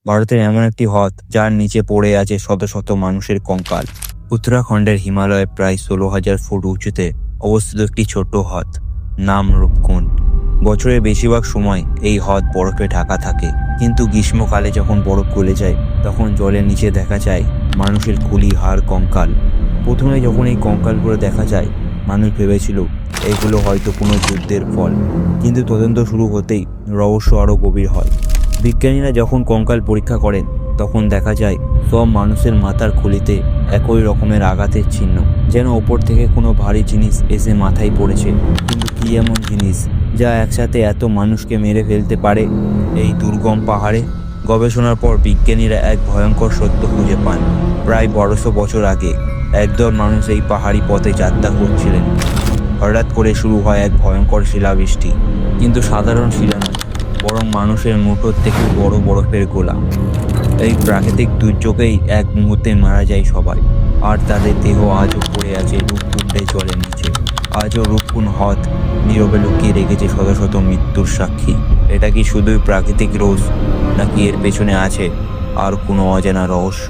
ভারতের এমন একটি হ্রদ যার নিচে পড়ে আছে শত শত মানুষের কঙ্কাল। উত্তরাখণ্ডের হিমালয়ে প্রায় 16,000 ফুট উঁচুতে অবস্থিত একটি ছোট্ট হ্রদ, নাম রূপকুণ্ড। বছরের বেশিরভাগ সময় এই হ্রদ বরফে ঢাকা থাকে, কিন্তু গ্রীষ্মকালে যখন বরফ গলে যায় তখন জলের নিচে দেখা যায় মানুষের খুলি, হাড়, কঙ্কাল। প্রথমে যখন এই কঙ্কালগুলো দেখা যায়, মানুষ ভেবেছিল এগুলো হয়তো কোনো যুদ্ধের ফল, কিন্তু তদন্ত শুরু হতেই রহস্য আরও গভীর হয়। বিজ্ঞানীরা যখন কঙ্কাল পরীক্ষা করেন তখন দেখা যায় সব মানুষের মাথার খুলিতে একই রকমের আঘাতের চিহ্ন, যেন ওপর থেকে কোনো ভারী জিনিস এসে মাথায় পড়েছে। কিন্তু কি এমন জিনিস যা একসাথে এত মানুষকে মেরে ফেলতে পারে এই দুর্গম পাহাড়ে? গবেষণার পর বিজ্ঞানীরা এক ভয়ঙ্কর সত্য খুঁজে পান। প্রায় 1200 বছর আগে একদল মানুষ এই পাহাড়ি পথে যাত্রা করছিলেন। হঠাৎ করে শুরু হয় এক ভয়ঙ্কর শিলাবৃষ্টি, কিন্তু সাধারণ শিলা নয়, বরং মানুষের মুঠোর থেকে বড় বরফের গোলা। এই প্রাকৃতিক দুর্যোগেই এক মুহূর্তে মারা যায় সবাই, আর তাদের দেহ আজও পড়ে আছে রূপকুণ্ডের জলের নিচে। আজও রূপকুণ্ড হ্রদ নীরবে লুকিয়ে রেখেছে শত শত মৃত্যুর সাক্ষী। এটা কি শুধুই প্রাকৃতিক রোষ, নাকি এর পেছনে আছে আর কোনো অজানা রহস্য?